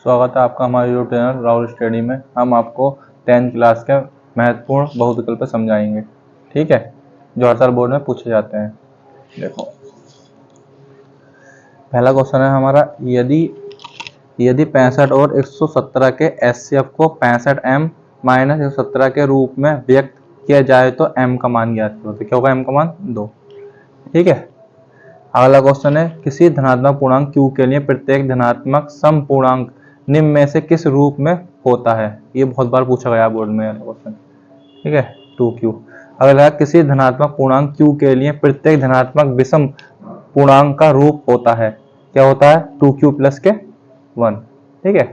स्वागत है आपका हमारे यूट्यूब चैनल राहुल स्टडी में। हम आपको 10th क्लास के महत्वपूर्ण बहुविकल्प समझाएंगे, ठीक है, जो हर साल बोर्ड में पूछे जाते हैं। देखो, पहला क्वेश्चन है हमारा, यदि 65 और 117 के एचसीएफ को 65m माइनस 117 के रूप में व्यक्त किया जाए तो m का मान ज्ञात करो। तो क्या होगा? m का मान 2, ठीक है। अगला क्वेश्चन है, किसी धनात्मक पूर्णांक q के लिए प्रत्येक धनात्मक समपूर्णांक निम्न में से किस रूप में होता है? ये बहुत बार पूछा गया बोर्ड में क्वेश्चन, ठीक है, 2q। अगला, किसी धनात्मक पूर्णांक q के लिए प्रत्येक धनात्मक विषम पूर्णांक का रूप होता है। क्या होता है? 2q प्लस के 1, ठीक है।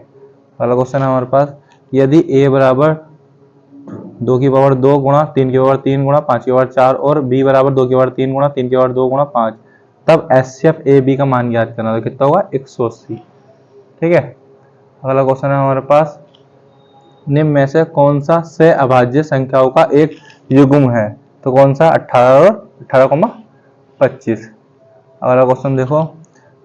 अगला क्वेश्चन है हमारे पास, यदि a बराबर 2 की पावर 2 गुणा 3 की पावर 3 गुणा 5 की पावर 4 और b बराबर 2 की पावर 3 गुणा 3 की पावर 2 गुणा 5, तब एचसीएफ ए बी का मान ज्ञात करना। तो कितना होगा? 180, ठीक है। अगला क्वेश्चन है हमारे पास, निम्न में से कौन सा से अभाज्य संख्याओं का एक युग्म है? तो कौन सा? 18 और 18,25। अगला क्वेश्चन देखो,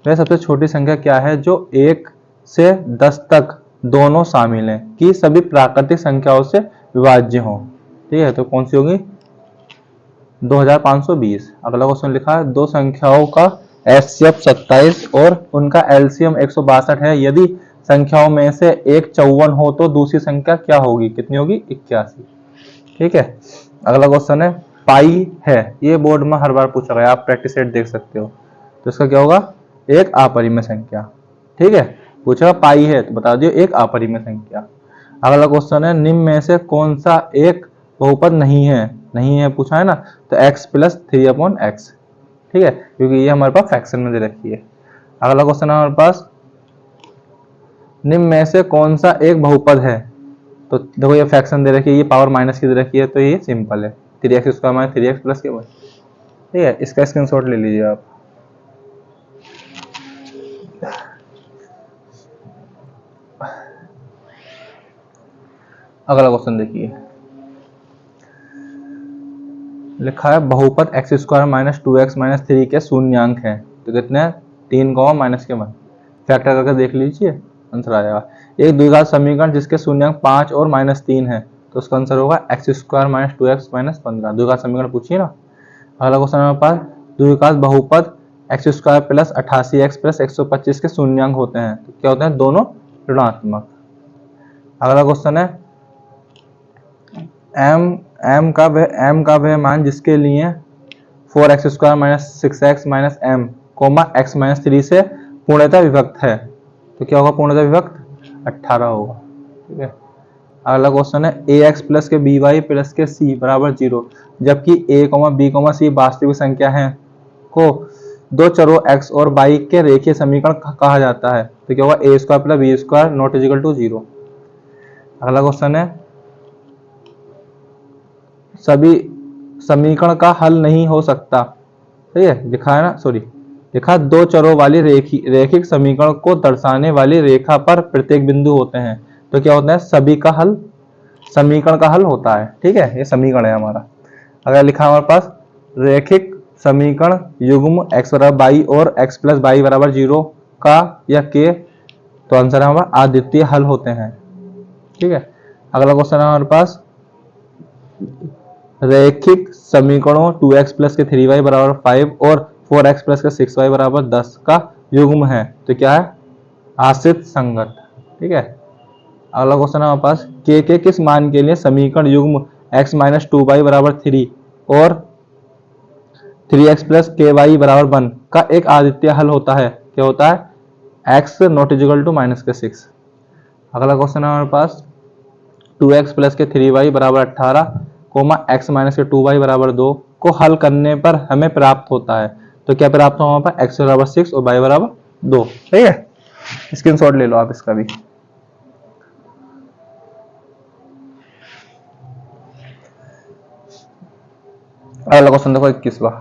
वह सबसे छोटी संख्या क्या है जो 1 से 10 तक दोनों शामिल हैं कि सभी प्राकृतिक संख्याओं से विभाज्य हो? ठीक है, तो कौन सी होगी? 2520। अगला क्वेश्चन लिखा है, दो संख्याओं का एचसीएफ 27 और उनका एलसीएम 162 है। यदि संख्याओं में से एक 54 हो तो दूसरी संख्या क्या होगी? कितनी होगी? 81, ठीक है। अगला क्वेश्चन है, पाई है, ये बोर्ड में हर बार पूछा गया, आप प्रैक्टिस सेट देख सकते हो। तो इसका क्या होगा? एक अपरिमेय संख्या, ठीक है। पूछा पाई है तो बता दियो एक अपरिमेय संख्या। अगला क्वेश्चन है, निम्न में से कौन सा एक बहुपद नहीं है पूछा है ना, तो x प्लस 3/x, ठीक है, क्योंकि ये हमारे पास फ्रैक्शन में दे रखी है। अगला क्वेश्चन है हमारे पास, निम्न में से कौन सा एक बहुपद है? तो देखो, ये फ्रैक्शन दे रखी है, ये पावर माइनस की दे रखी है, तो ये सिंपल है, 3x square minus 3x plus के 1, ठीक है। इसका स्क्रीनशॉट ले लीजिए आप। अगला क्वेश्चन देखिए, लिखा है बहुपद x square minus 2x minus 3 के शून्यांक हैं। तो कितने हैं? 3 माइनस के 1। फैक्टर करके देख लीजिए, आंसर आ जाएगा। एक द्विघात समीकरण जिसके शून्यांक 5 और माइनस 3 है, तो उसका आंसर होगा x square minus 2x minus 15। द्विघात समीकरण पूछिए ना। अगला क्वेश्चन हमारे पास, द्विघात बहुपद x square plus 88x plus 125 के शून्यांक होते हैं, तो क्या होते हैं? दोनों ऋणात्मक। अगला क्वेश्चन है, m का वह मान जिसके लिए 4x square minus 6x minus m comma x minus 3 से पूर्णतः विभक्त है, तो क्या होगा? पूर्णतः विभक्त 18 होगा, ठीक है। अगला क्वेश्चन है, ax प्लस के by प्लस के c बराबर 0, जबकि a b c वास्तविक संख्या है को दो चरों x और y के रेखीय समीकरण कहा जाता है, तो क्या होगा? a square plus b square not equal to 0। अगला क्वेश्चन है, सभी समीकरण का हल नहीं हो सकता, सही है, लिखा है ना, सॉरी, लिखा दो चरों वाली रेखिक समीकरण को दर्शाने वाली रेखा पर प्रत्येक बिंदु होते हैं, तो क्या होता है? सभी का हल, समीकरण का हल होता है, ठीक है, ये समीकरण है हमारा। अगर लिखा हमारे पास रेखिक समीकरण युग्म x बराबर y और x प्लस y बराबर 0 का या के, तो आंसर है हमारा अद्वितीय हल होते हैं, ठीक है। अगला क्वेश्चन है हमारे पास, रैखिक समीकरणों 2x प्लस के 3y बराबर 5 और 4x प्लस के 6y बराबर 10 का युग्म है, तो क्या है? आश्रित संगत, ठीक है। अगला क्वेश्चन है हमारे पास, के किस मान के लिए समीकरण युग्म x माइनस 2y बराबर 3 और 3x प्लस के वाई बराबर 1 का एक अद्वितीय हल होता है? क्या होता है? x not equal to minus के 6। अगला क्वेश्चन है हमारे पास, 2x प्लस के 3y बराबर 18 कोमा x माइनस के 2y बराबर 2 को हल करने पर हमें प्राप्त होता है, तो क्या प्राप्त होगा? वहां पर x बराबर 6 और y बराबर 2, ठीक है। स्क्रीनशॉट ले लो आप इसका भी। अगला क्वेश्चन देखो 21वां,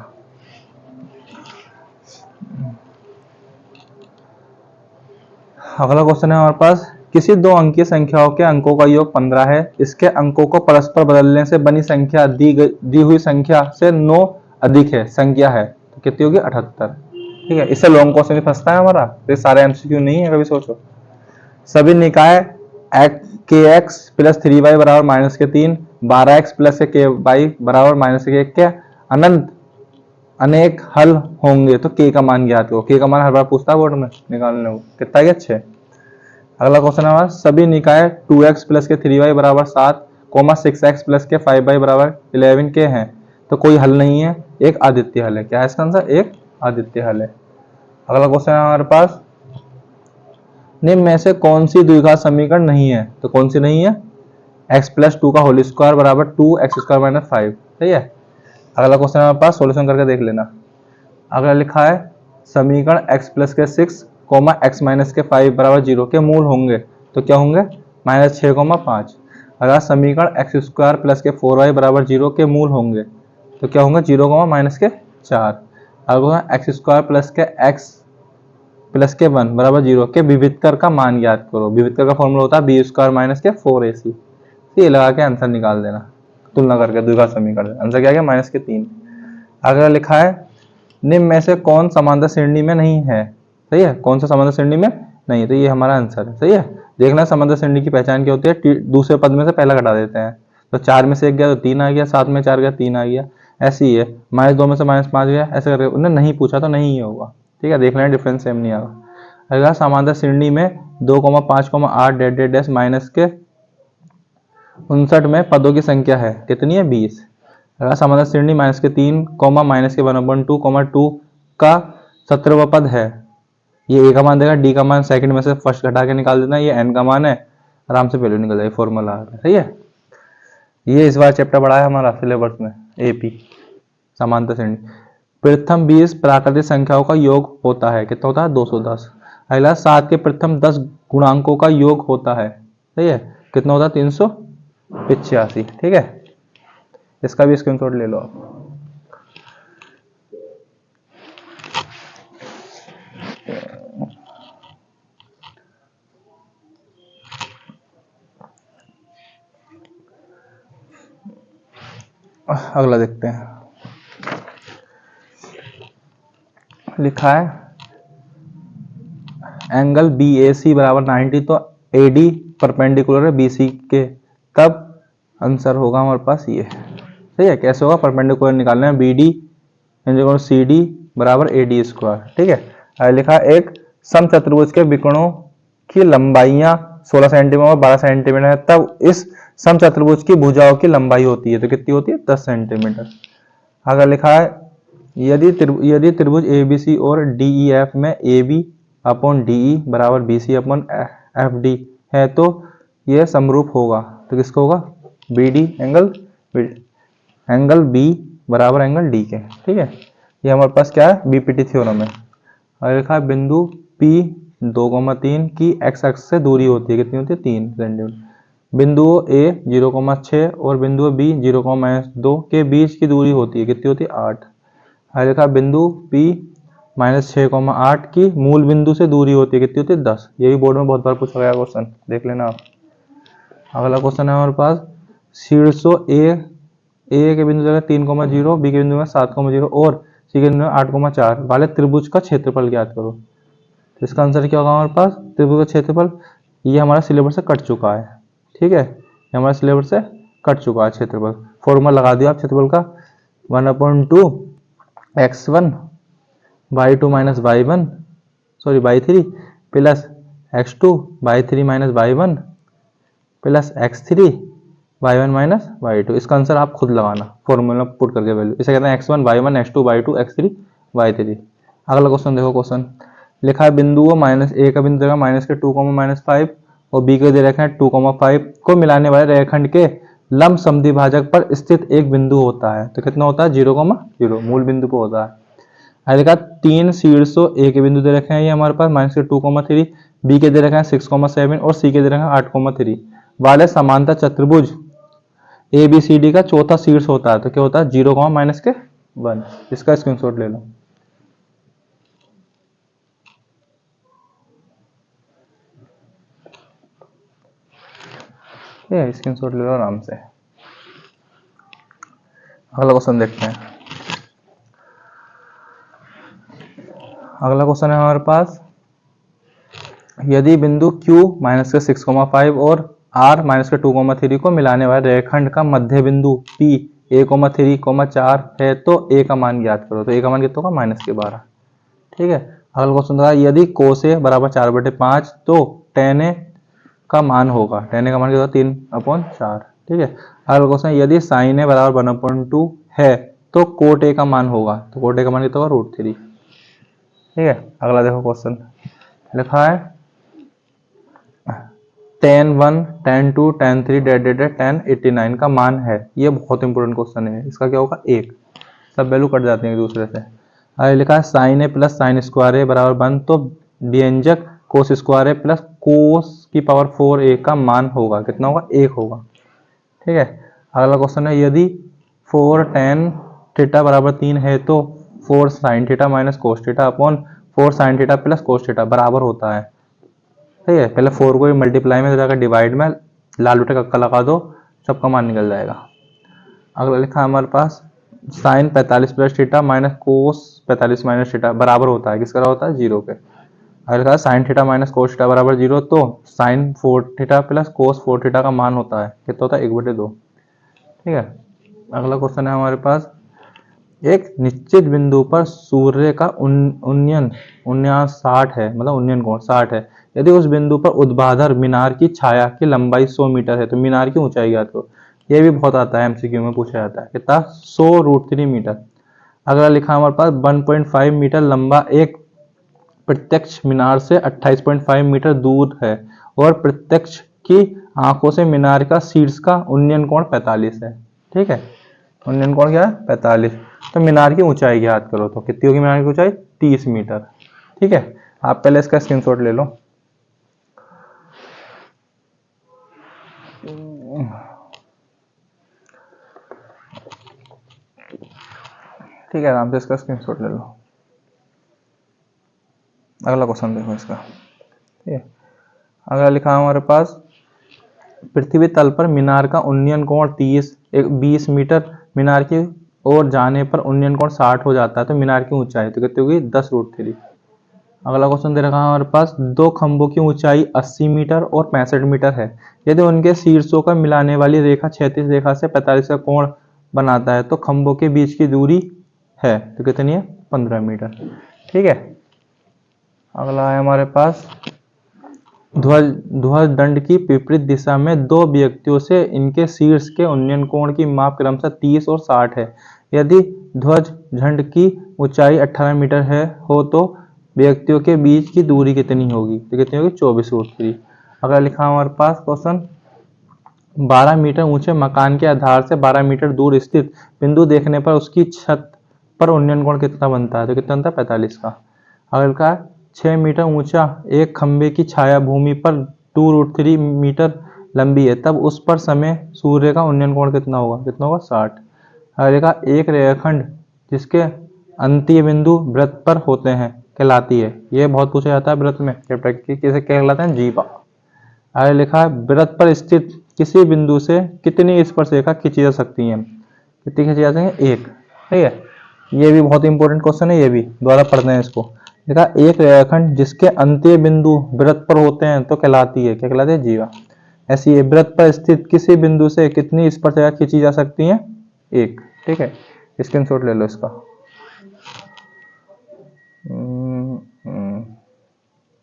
अगला क्वेश्चन है हमारे पास, किसी दो अंकीय संख्याओं के अंकों का योग 15 है, इसके अंकों को परस्पर बदलने से बनी संख्या दी हुई संख्या से 9 अधिक है, संख्या है, तो कितनी होगी? 78, ठीक है। इससे लॉन्ग क्वेश्चन भी फंसता है हमारा, तो ये सारे एमसीक्यू नहीं है, कभी सोचो। सभी निकाय के एक्स प्लस 3y बराबर माइनस के 3, 12x प्लस के वाई बराबर माइनस के 1 के अनंत अनेक हल होंगे तो k का मान ज्ञात करो। k का मान हर बार पूछता है बोर्ड में, निकालने को कितना है 6। अगला क्वेश्चन है हमारा, सभी निकाय 2x प्लस के 3y बराबर 7, 6x प्लस के 5y बराबर 11 के हैं तो कोई हल नहीं है, एक आदित्य हल है। क्या है इसका आंसर? एक आदित्य हल है। अगला क्वेश्चन है हमारे पास, निम्न में से कौन सी द्विघात समीकरण नहीं है? तो कौन सी नहीं है? x प्लस 2 का होल स्क्वायर बराबर 2x² माइनस 5, सही है। अगला क्वेश्चन हमारे पास सोल्यूशन करके देख लेना। अगला लिखा है समीकरण x प्लस के 6, x माइनस के 5 बराबर 0 के मूल होंगे तो क्या होंगे? -6, 5। अगर समीकरण x² प्लस के 4y बराबर 0 के मूल होंगे तो क्या होंगे? 0, माइनस के 4। अगर x² प्लस के x प्लस के 1 बराबर 0 के विविधकर का मान ज्ञात करो। विविधकर का फॉर्मूला होता है b² माइनस के 4ac। ये लगा के आंसर निकाल देना, तुलना करके द्विघात समीकरण। आंसर क्या गया? -3। अगला लिखा है निम्न में से कौन समांतर श्रेणी में नहीं है? सही है, कौन सा समांतर श्रेणी में नहीं है? तो ये हमारा आंसर है। सही है, देखना समांतर श्रेणी की पहचान क्या होती है, दूसरे पद में से पहला घटा देते हैं। तो 4 में से 1 गया तो 3 आ गया, 7 में 4 गया 3 आ गया, ऐसे ही है। -2 में से -5 गया, ऐसे करके उन्होंने नहीं पूछा तो नहीं होगा। ठीक है, देखना है डिफरेंस सेम नहीं आएगा। अगला समांतर श्रेणी में 2, 5, 8 डेड डैश माइनस के 59 में पदों की संख्या है कितनी है? 20। अगला समांतर श्रेणी माइनस के 3, माइनस के 1/2, 2 का 17वां पद है। ये ए का मान देगा, डी का मान सेकंड में से फर्स्ट घटा के निकाल देना, ये एन का मान है, आराम से वैल्यू निकल जाएगी, फॉर्मूला आ है। सही है, ये इस बार चैप्टर पढ़ा है हमारा सिलेबस में, एपी समांतर श्रेणी। प्रथम 20 प्राकृतिक संख्याओं का योग होता है, कितना होता है? 210। अगला 7 के प्रथम 10 गुणांकों का योग होता है, सही है, कितना होता है? 385। ठीक है, इसका भी स्क्रीनशॉट ले लो आप। अगला देखते हैं, लिखा है एंगल BAC बराबर 90, तो AD परपेंडिकुलर है BC के, तब आंसर होगा हमारे पास ये। सही है, कैसे होगा? परपेंडिकुलर निकालना है, BD CD बराबर AD²। ठीक है, लिखा है एक समचतुर्भुज के विकर्णों की लंबाइयां 16 सेंटीमीटर और 12 सेंटीमीटर है, तब इस समचतुर्भुज की भुजाओं की लंबाई होती है तो कितनी होती है? 10 सेंटीमीटर। अगर लिखा है यदि त्रिभुज ABC और DEF में AB अपॉन DE बराबर BC अपॉन FD है तो यह समरूप होगा, तो किसका होगा? BD एंगल B बराबर एंगल D के। ठीक है, ये हमारे पास क्या है? BPT थ्योरम है। और लिखा है बिंदु P 2,3 की x अक्ष से दूरी होती है, कितनी होती है? 3 सेंटीमीटर। बिंदुओं A 0,6 और बिंदु B 0,-2 के बीच की दूरी होती है, कितनी होती है? 8। और लिखा बिंदु P -6,8 की मूल बिंदु से दूरी होती है, कितनी होती है? 10। ये भी बोर्ड में बहुत बार पूछा गया क्वेश्चन, देख लेना आप। अगला क्वेश्चन है हमारे पास, शीर्षों ए के बिंदु जगह 3,0, बी के बिंदु में 7,0 और सी के बिंदु में 8,4 वाले त्रिभुज का क्षेत्रफल ज्ञात करो। तो इसका आंसर क्या होगा हमारे पास? त्रिभुज का क्षेत्रफल, ये हमारा सिलेबस से कट चुका है। ठीक है, ये हमारे सिलेबस से कट चुका है क्षेत्रफल। फॉर्मूला लगा दिया आप क्षेत्रफल का, 1/2 x1 y2 minus y3 plus x2 y3 minus y1 plus x3 y1 minus y2। इसका आंसर आप खुद लगाना, फॉर्मूला पुट करके वैल्यू। इसे कहते हैं x1 y1 x2 y2 x3 y3। अगला क्वेश्चन देखो, क्वेश्चन लिखा है बिंदुओं -a का बिंदु जगह -2, -5 और b के दे रखे हैं 2,5 को मिलाने वाले रेखाखंड के लंब समद्विभाजक पर स्थित एक बिंदु होता है, तो कितना होता है? 0,0 मूल बिंदु पर होता है। देखा 3 शीर्षों ए के बिंदु दे रखे हैं, ये हमारे पास -2,3, बी के दे रखे हैं 6,7 और सी के दे रखे हैं 8,3 वाले समांतर चतुर्भुज ABCD का चौथा शीर्ष होता है, तो क्या होता है? 0,-1। इसका स्क्रीनशॉट ले लो। ये स्क्रीनशॉट ले लो आराम से। अगला क्वेश्चन देखते हैं। अगला क्वेश्चन है हमारे पास, यदि बिंदु Q माइनस के 6,5 और R माइनस के 2,3 को मिलाने वाले रेखाखंड का मध्य बिंदु P 1,3,4 है तो A का मान ज्ञात करो। तो A का मान कितना होगा? माइनस के 12। ठीक है। अगला क्वेश्चन था यदि cos A बराबर 4/5 तो tan A का मान होगा। tan A का मान कितना होगा? 3/4। ठीक है। अगला क्वेश्चन यदि sin A बराबर 1/2 है तो cot A का मान होगा। तो cot A का मान कितना होगा? √3। ठीक है। अगला देखो क्वेश्चन लिखा है tan 1 tan 2 tan 3 tan 89 का मान है। ये बहुत इंपॉर्टेंट क्वेश्चन है। इसका क्या होगा? 1। सब वैल्यू कट जाते हैं एक दूसरे से। आगे लिखा है sin A plus sine square A बराबर 1 तो व्यंजक cos square A plus cos की पावर 4a का मान होगा। कितना होगा? 1 होगा। ठीक है। अगला क्वेश्चन है यदि 4 tan थीटा बराबर 3 है तो 4 sin theta minus cos theta upon 4 sin theta plus cos theta बराबर होता है। ठीक है। पहले 4 को मल्टीप्लाई में जाकर डिवाइड में लाल बटे कक्का लगा दो, सबका मान निकल जाएगा। अगला लिखा है हमारे पास sine 45 plus theta minus cos 45 minus theta बराबर होता है। किसका होता है? 0 के। अगर लिखा है sine theta minus cos theta बराबर 0 तो sine 4 theta plus cos 4 theta का मान होता है। कितना होता है? 1/2। ठीक है। अगला क्वेश्चन है हमारे पास एक निश्चित बिंदु पर सूर्य का उन्नयन 60 है, मतलब उन्नयन कोण 60 है। यदि उस बिंदु पर ऊर्ध्वाधर मीनार की छाया की लंबाई 100 मीटर है तो मीनार की ऊंचाई ज्ञात करो। ये भी बहुत आता है, एमसीक्यू में पूछा जाता है। कितना? 100√3 मीटर। अगला लिखा हमारे पास 1.5 मीटर लंबा एक प्रत्यक्ष मीनार से 28.5 मीटर दूर है और प्रत्यक्ष की आंखों से मीनार का शीर्ष का उन्नयन कोण 45 है। ठीक है। उन्नयन कोण क्या है? 45। तो मीनार की ऊंचाई ज्ञात करो। तो कितनी होगी मीनार की ऊंचाई? 30 मीटर। ठीक है। आप पहले इसका स्क्रीनशॉट ले लो। ठीक है। आराम से इसका स्क्रीनशॉट ले लो। अगला क्वेश्चन देखो इसका। ठीक है। अगला लिखा है हमारे पास पृथ्वी तल पर मीनार का उन्नयन कोण 20 मीटर, मीनार की ओर जाने पर उन्नयन कोण 60 हो जाता है। तो मीनार की ऊंचाई तो कितनी होगी? 10√3। अगला क्वेश्चन दे रखा है हमारे पास दो खंभों की ऊंचाई 80 मीटर और 65 मीटर है। यदि उनके शीर्षों का मिलाने वाली रेखा क्षैतिज रेखा से 45 का कोण बनाता है तो खंभों के बीच की दूरी है तो कितनी है? 15 मीटर। ठीक है। अगला है हमारे पास ध्वज दंड की विपरीत दिशा में दो व्यक्तियों से इनके शीर्ष के उन्नयन कोण की माप क्रमशः 30 और 60 है। यदि ध्वज दंड की ऊंचाई 18 मीटर है हो तो व्यक्तियों के बीच की दूरी कितनी होगी? तो कितनी होगी? 24√3। अगर लिखा हमारे पास क्वेश्चन 12 मीटर ऊंचे मकान के आधार से 12 मीटर दूर स्थित बिंदु देखने पर उसकी छत पर उन्नयन कोण कितना बनता है? तो कितना बनता है? 45 का। अगर का 6 मीटर ऊंचा एक खंबे की छाया भूमि पर 2√3 मीटर लंबी है तब उस पर समय सूर्य का उन्नयन कोण कितना होगा? कितना होगा? 60। अगर का एक रेखाखंड जिसके अंतीय बिंदु वृत्त पर होते हैं कहलाती है। ये बहुत पूछा जाता है वृत्त में, किसे कहलाते हैं? जीवा। आगे लिखा है वृत्त पर स्थित किसी बिंदु से कितनी स्पर्शरेखा खींची जा सकती है? कितनी खींची जा सकती है? 1। ठीक है। ये भी बहुत इंपॉर्टेंट क्वेश्चन है। ये भी दोबारा पढ़ते हैं इसको। लिखा एक रेखाखंड जिसके अंतीय बिंदु वृत्त पर होते हैं तो कहलाती है, क्या कहलाती है? जीवा। ऐसी है वृत्त पर स्थित किसी बिंदु से कितनी स्पर्शरेखा खींची जा सकती है? 1। ठीक है। स्क्रीनशॉट ले लो इसका।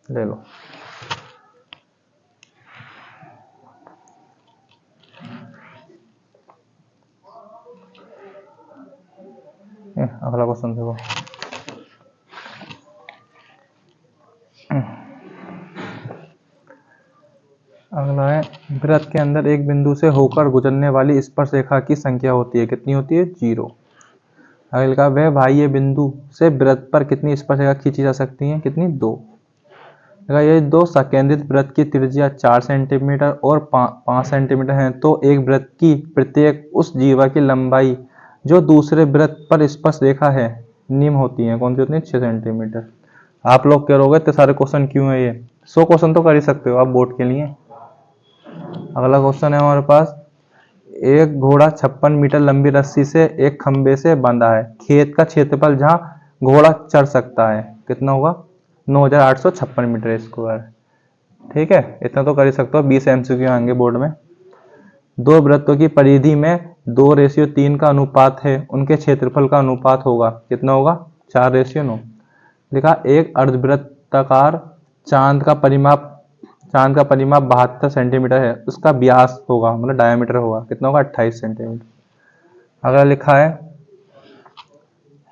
ले लो। अगला क्वेश्चन देखो। अगला है वृत्त के अंदर एक बिंदु से होकर गुजरने वाली स्पर्शरेखा की संख्या होती है। कितनी होती है? 0। अगला लिखा वह बाह्य बिंदु से वृत्त पर कितनी स्पर्शरेखा खींची जा सकती है? कितनी? 2। ये दो सकेंद्रित वृत्त की त्रिज्या 4 सेंटीमीटर और 5 सेंटीमीटर है तो एक वृत्त की प्रत्येक उस जीवा की लंबाई जो दूसरे वृत्त पर स्पर्श रेखा है निम्न होती है। कौन सी होती है? 6 सेंटीमीटर। आप लोग कहोगे इतने सारे क्वेश्चन क्यों है? ये 100 क्वेश्चन तो कर ही सकते हो आप बोर्ड के लिए। अगला क्वेश्चन है हमारे पास एक घोड़ा 56 मीटर लंबी रस्सी से एक खंबे से बंधा है। खेत का क्षेत्रफल जहां घोड़ा चढ़ सकता है कितना होगा? 9,856 मीटर स्क्वायर। ठीक है, इतना तो कर ही सकते हो, 20 MCQ आएंगे बोर्ड में। दो वृत्तों की परिधि में 2:3 का अनुपात है, उनके क्षेत्रफल का अनुपात होगा, कितना होगा? 4:9। लिखा एक अर्धवृत्ताकार चांद का परिमाप 72 सेंटीमीटर है, उसका व्यास होगा मतलब डायमीटर होगा, कितना होगा? 28 सेंटीमीटर। अगला लिखा है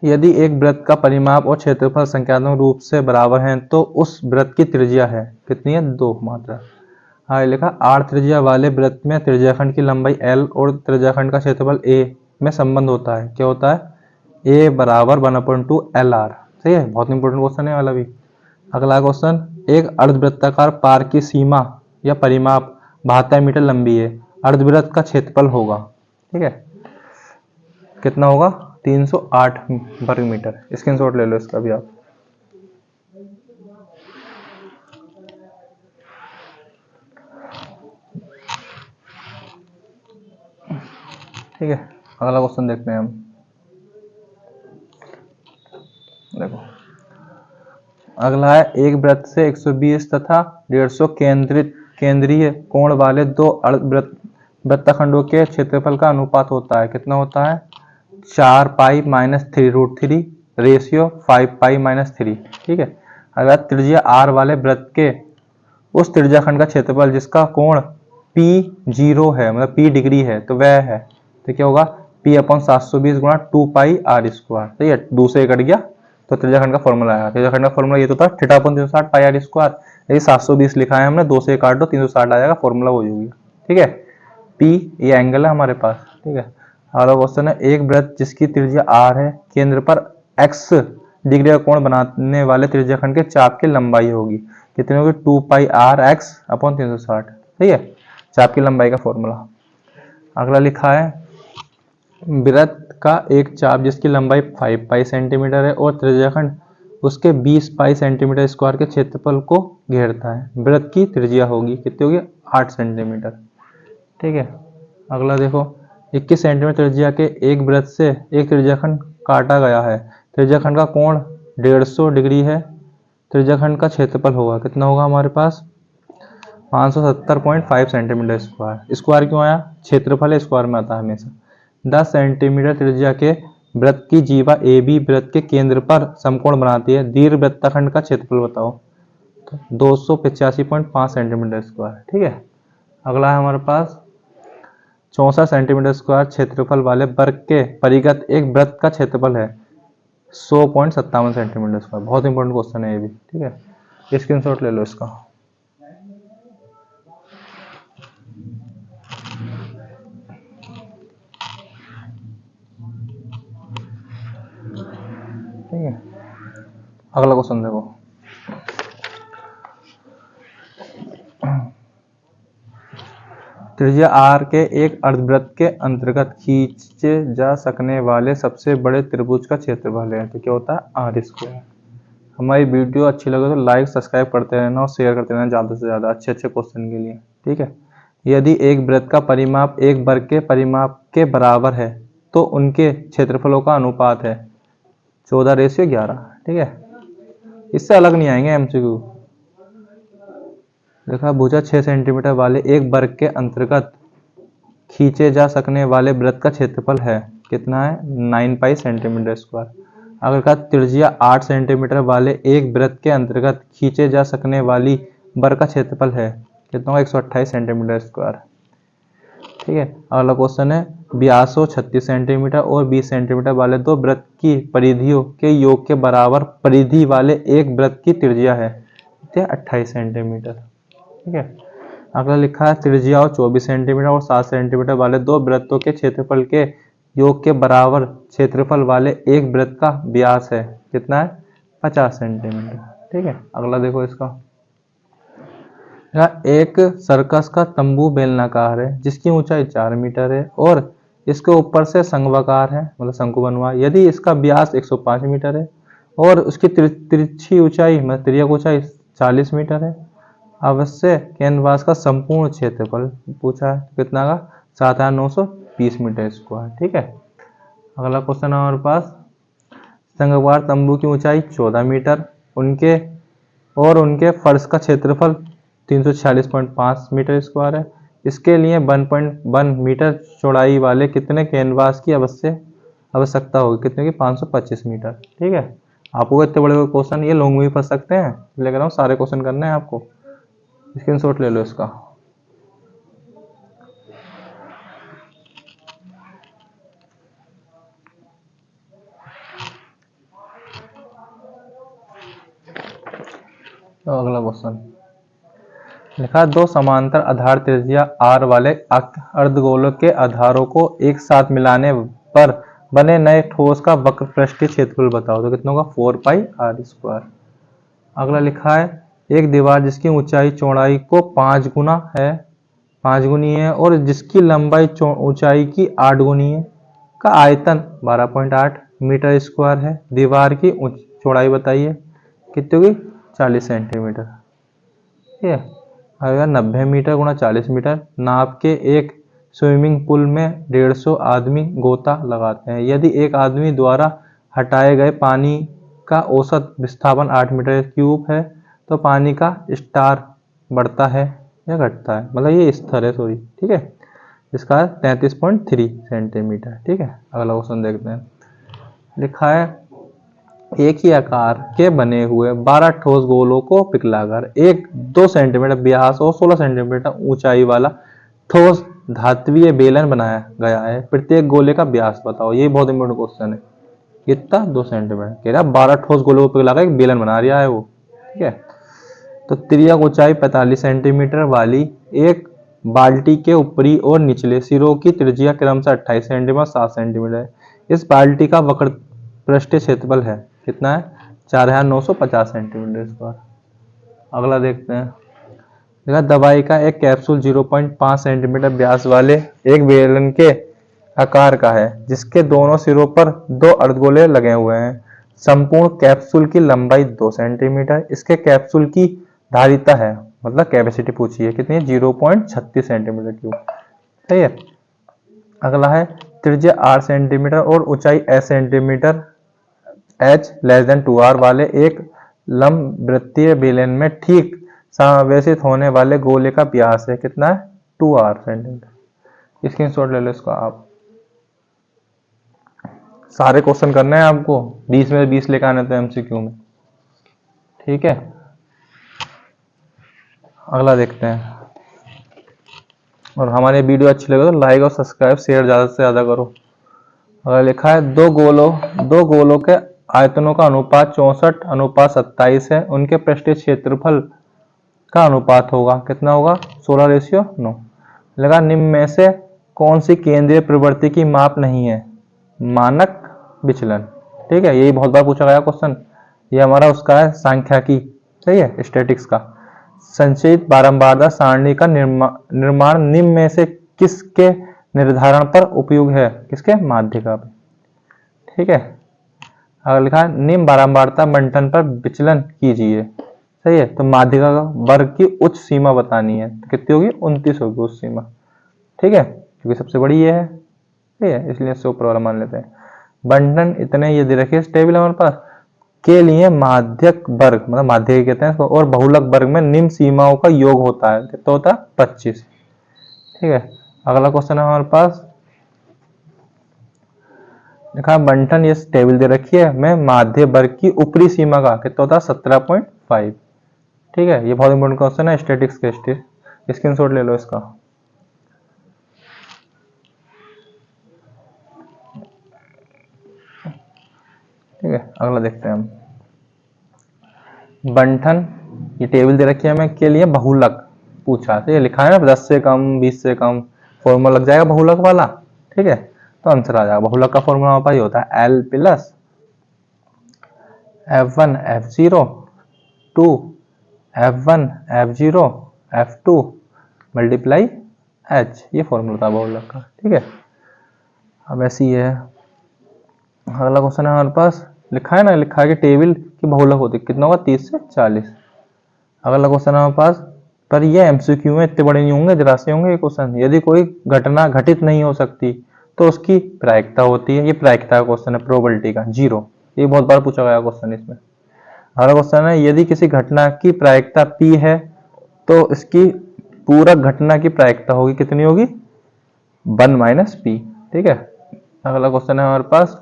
यदि एक वृत्त का परिमाप और क्षेत्रफल संख्यात्मक रूप से बराबर हैं तो उस वृत्त की त्रिज्या है, कितनी है? 2 मात्रा। हाँ, लिखा r त्रिज्या वाले वृत्त में त्रिज्याखंड की लंबाई l और त्रिज्याखंड का क्षेत्रफल a में संबंध होता है, क्या होता है? a बराबर 1/2 LR। सही है, बहुत इंपॉर्टेंट क्वेश्चन है वाला भी। अगला क्वेश्चन, एक अर्धवृत्ताकार पार्क की सीमा या परिमाप 72 मीटर लंबी है, अर्धवृत्त का क्षेत्रफल होगा, ठीक है, कितना होगा? 308 वर्ग मीटर। स्क्रीनशॉट ले लो इसका भी आप। ठीक है, अगला क्वेश्चन देखते हैं हम। देखो अगला है एक वृत्त से 120 तथा 150 केंद्रीय कोण वाले दो वृत्तखंडों के क्षेत्रफल का अनुपात होता है, कितना होता है? 4 pi minus 3√3 ratio 5 pi minus 3। ठीक है, अगर त्रिज्या r वाले वृत्त के उस त्रिज्याखंड का क्षेत्रफल जिसका कोण P0 है मतलब P डिग्री है तो वह है, तो क्या होगा? P/720 गुणा 2 पाई r स्क्वायर। सही है, 2 से कट गया तो त्रिज्याखंड का फॉर्मूला आया। त्रिज्याखंड का फॉर्मूला ये तो था θ/360 पाई r स्क्वायर। ये 720 लिखा है हमने, 2 से काट दो 360 आ जाएगा, फॉर्मूला हो जाएगी। ठीक है, P ये एंगल है हमारे पास। ठीक है, अगला क्वेश्चन है एक वृत्त जिसकी त्रिज्या r है, केंद्र पर x डिग्री का कोण बनाने वाले त्रिज्याखंड के चाप की लंबाई होगी, कितनी होगी? 2 पाई r x/360। सही है, चाप की लंबाई का फॉर्मूला। अगला लिखा है वृत्त का एक चाप जिसकी लंबाई 5 पाई सेंटीमीटर है और त्रिज्याखंड उसके 20 पाई सेंटीमीटर स्क्वायर के क्षेत्रफल को घेरता है, वृत्त की त्रिज्या होगी, कितनी होगी? 8 सेंटीमीटर। ठीक है, अगला देखो 21 सेंटीमीटर त्रिज्या के एक वृत्त से एक त्रिज्याखंड काटा गया है, त्रिज्याखंड का कोण 150 डिग्री है, त्रिज्याखंड का क्षेत्रफल होगा, कितना होगा हमारे पास? 570.5 सेंटीमीटर स्क्वायर। स्क्वायर क्यों आया? क्षेत्रफल स्क्वायर में आता है हमेशा। 10 सेंटीमीटर त्रिज्या के वृत्त की जीवा AB वृत्त के केंद्र पर समकोण बनाती है, दीर्घ वृत्तखंड का क्षेत्रफल बताओ, तो 285.5 सेंटीमीटर स्क्वायर। ठीक है, अगला है हमारे पास 64 सेंटीमीटर स्क्वायर क्षेत्रफल वाले वर्ग के परिगत एक वृत्त का क्षेत्रफल है 100.57 सेंटीमीटर स्क्वायर। बहुत इंपॉर्टेंट क्वेश्चन है ये भी। ठीक है, स्क्रीनशॉट ले लो इसका। ठीक है, अगला क्वेश्चन देखो त्रिज्या r के एक अर्धवृत्त के अंतर्गत खींचे जा सकने वाले सबसे बड़े त्रिभुज का क्षेत्रफल है, तो क्या होता है? r square. हमारी वीडियो अच्छी लगे तो लाइक सब्सक्राइब करते रहना और शेयर करते रहना ज़्यादा से ज़्यादा अच्छे क्वेश्चन के लिए। ठीक है, यदि एक वृत्त का परिमाप एक वर्ग के परिमाप के बराबर है तो उनके क्षेत्रफलों का अनुपात है 14:11। ठीक है, इससे अलग नहीं आएंगे MCQ। देखा भुजा 6 सेंटीमीटर वाले एक वर्ग के अंतर्गत खींचे जा सकने वाले वृत्त का क्षेत्रफल है, कितना है? 9 पाई सेंटीमीटर स्क्वायर। अगर का त्रिज्या 8 सेंटीमीटर वाले एक वृत्त के अंतर्गत खींचे जा सकने वाली वर्ग का क्षेत्रफल है, कितना? 128 सेंटीमीटर स्क्वायर। ठीक है, अगला क्वेश्चन है व्यासो 36 सेंटीमीटर और 20 सेंटीमीटर वाले दो वृत्त की परिधियों के योग के बराबर परिधि वाले एक वृत्त की त्रिज्या है 28 सेंटीमीटर। ठीक है, अगला लिखा है त्रिज्या और 24 सेंटीमीटर और 7 सेंटीमीटर वाले दो वृत्तों के क्षेत्रफल के योग के बराबर क्षेत्रफल वाले एक वृत्त का व्यास है, कितना है? 50 सेंटीमीटर। ठीक है, अगला देखो इसका एक सर्कस का तंबू बेलनाकार है जिसकी ऊंचाई 4 मीटर है और इसके ऊपर से संघवाकार है मतलब शंकु बना हुआ। यदि इसका व्यास 105 मीटर है और उसकी तिरछी ऊंचाई मतलब तिर्यक ऊंचाई 40 मीटर है, अवश्य कैनवास का संपूर्ण क्षेत्रफल पूछा है, कितना का? 7920 मीटर स्क्वायर। ठीक है, अगला क्वेश्चन है हमारे पास संघवार तंबू की ऊंचाई 14 मीटर, उनके फर्श का क्षेत्रफल 346.5 मीटर स्क्वायर है। इसके लिए 1.1 मीटर चौड़ाई वाले कितने कैनवास की आवश्यकता होगी, कितने की, 525 मीटर। ठीक है, आपको इतने बड़े क्वेश्चन ये लॉन्ग में भी फंस सकते हैं, लेकर आओ सारे क्वेश्चन करने हैं आपको, स्क्रीनशॉट ले लो इसका। तो अगला क्वेश्चन लिखा है, दो समांतर आधार त्रिज्या r वाले अर्धगोलक के आधारों को एक साथ मिलाने पर बने नए ठोस का वक्र पृष्ठीय क्षेत्रफल बताओ। तो कितना होगा, 4πr²। अगला लिखा है, एक दीवार जिसकी ऊंचाई चौड़ाई को 5 गुना है, 5 गुनी है, और जिसकी लंबाई ऊंचाई की 8 गुनी है, का आयतन 12.8 मीटर स्क्वायर है। दीवार की चौड़ाई बताइए, कितनी होगी, 40 सेंटीमीटर। ठीक है, अगर 90 मीटर गुणा 40 मीटर नाप के एक स्विमिंग पूल में 150 आदमी गोता लगाते हैं। यदि एक आदमी द्वारा हटाए गए पानी का औसत विस्थापन 8 मीटर क्यूब है तो पानी का स्टार बढ़ता है या घटता है, मतलब ये स्तर है, सॉरी। ठीक है, इसका 33.3 सेंटीमीटर। ठीक है, अगला क्वेश्चन देखते हैं। लिखा है, एक ही आकार के बने हुए 12 ठोस गोलों को पिघलाकर एक 2 सेंटीमीटर व्यास और 16 सेंटीमीटर ऊंचाई वाला ठोस धात्विय बेलन बनाया गया है। प्रत्येक गोले का व्यास बताओ। ये बहुत इंपॉर्टेंट क्वेश्चन है। कितना, 2 सेंटीमीटर। कह रहा 12 ठोस गोलों को पिघलाकर एक बेलन बना रहा है वो। ठीक है, तो त्रिज्या ऊंचाई 45 सेंटीमीटर वाली एक बाल्टी के ऊपरी और निचले सिरों की त्रिज्या क्रमशः 28 सेंटीमीटर 7 सेंटीमीटर है। इस बाल्टी का वक्र पृष्ठीय क्षेत्रफल है, कितना है, 4950 सेंटीमीटर स्क्वायर। अगला देखते हैं। देखा, दवाई का एक कैप्सूल 0.5 सेंटीमीटर व्यास वाले एक बेलन के आकार का है, जिसके दोनों सिरों पर 2 अर्धगोले लगे हुए हैं। संपूर्ण कैप्सूल की लंबाई 2 सेंटीमीटर। इसके कैप्सूल की धारिता है, मतलब कैपेसिटी पूछी है, कितनी है, 0.36 सेंटीमीटर क्यूब। सही है। अगला है, त्रिज्या 8 सेंटीमीटर और ऊंचाई s centimetre h less than 2r वाले एक लंबवृत्तीय बेलन में ठीक समावेशित होने वाले गोले का व्यास है, कितना है, 2r सेंटीमीटर। स्क्रीनशॉट ले लो इसका आप। सारे क्वेश्चन करने हैं आपको, 20 में 20 लेकर आने थे एमसीक्यू में। ठीक है, अगला देखते हैं। और हमारे वीडियो अच्छी लगे तो लाइक और सब्सक्राइब शेयर ज्यादा से ज्यादा करो। अगर लिखा है, दो गोलों के आयतनों का अनुपात 64:27 है। उनके पृष्ठीय क्षेत्रफल का अनुपात होगा, कितना होगा, 16:9। लगा, निम्न में से कौन सी केंद्रीय प्रवृत्ति की माप नहीं है, मानक विचलन। ठीक है, यही बहुत बार पूछा गया क्वेश्चन। ये हमारा उसका है, सांख्यिकी। सही है, स्टैटिक्स का। संचित बारंबारता सारणी का निर्माण निम्न में से किसके निर्धारण पर उपयोग है, किसके, माध्यिका पे। ठीक है, अगर लिखा है, निम्न बारंबारता बंटन पर विचलन कीजिए। सही है, तो माध्यिका का वर्ग की उच्च सीमा बतानी है, तो कितनी होगी, 29 होगी उच्च सीमा। ठीक है, क्योंकि सबसे बड़ी ये है। ठीक है, इसलिए इससे ऊपर वाला मान लेते हैं। बंटन इतने ये दे रखे इस टेबल हमारे पास के लिए माध्यक वर्ग, मतलब माध्यिका कहते हैं इसको, और बहुलक वर्ग में निम्न सीमाओं का योग होता है, कितना होता है, 25। ठीक है, अगला क्वेश्चन है हमारे पास। देखा, बंटन ये टेबल दे रखी है में माध्य वर्ग की ऊपरी सीमा का कितना होता है, 17.5। ठीक है, ये बहुत इंपॉर्टेंट क्वेश्चन है स्टैटिक्स के। स्क्रीनशॉट ले लो इसका। ठीक है, अगला देखते हैं हम। बंटन ये टेबल दे रखी है हमें के लिए बहुलक पूछा, तो ये लिखा है ना, 10 से कम 20 से कम फॉर्मूला लग जाएगा बहुलक वाला। ठीक है, तो आंसर आ जाएगा। बहुलक का फॉर्मूला हमारे पास ये होता है, L plus F1 F0 to F1 F0 F2 multiply H, ये फॉर्मूला था बहुलक का। ठीक है, अब ऐसी है। अगला क्वेश्चन है हमारे पास, लिखा है ना, लिखा है कि टेबल की बहुलक होती है, कितना होगा, 30 से 40। अगला क्वेश्चन है हमारे पास, पर ये एमसीक्यू में इतने बड़े नहीं होंगे, जरा से होंगे ये क्वेश्चन। यदि कोई घटना घटित नहीं हो सकती तो उसकी प्रायिकता होती है। ये प्रायिकता का क्वेश्चन है, प्रोबेबिलिटी का, 0। ये बहुत बार पूछा गया क्वेश्चन इसमें। अगला क्वेश्चन है, यदि किसी घटना की प्रायिकता P है तो इसकी पूरा घटना की प्रायिकता होगी, कितनी होगी, 1 माइनस पी। ठीक है, अगला क्वेश्चन है हमारे पास,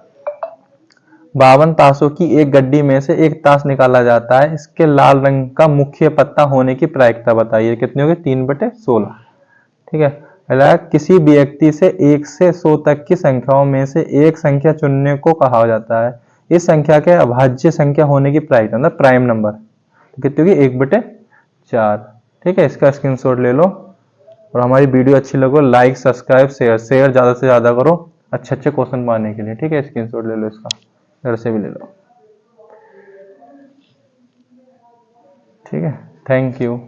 52 ताशों की एक गड्डी में से एक ताश निकाला जाता है, इसके लाल रंग का मुख्य पत्ता होने की प्रायिकता बताइए, कितनी होगी, 3/16। ठीक है, पहला, किसी व्यक्ति से 1 से 100 तक की संख्याओं में से एक संख्या चुनने को कहा जाता है, इस संख्या के अभाज्य संख्या होने की प्रायिकता, मतलब प्राइम नंबर, तो कितनी होगी, 1/4। ठीक है, इसका स्क्रीनशॉट ले लो, और हमारी वीडियो अच्छी लगे लाइक सब्सक्राइब शेयर ज़्यादा से ज़्यादा करो अच्छे अच्छे क्वेश्चन पाने के लिए। ठीक है, स्क्रीनशॉट ले लो, इसका घर से भी ले लो। ठीक है, थैंक यू।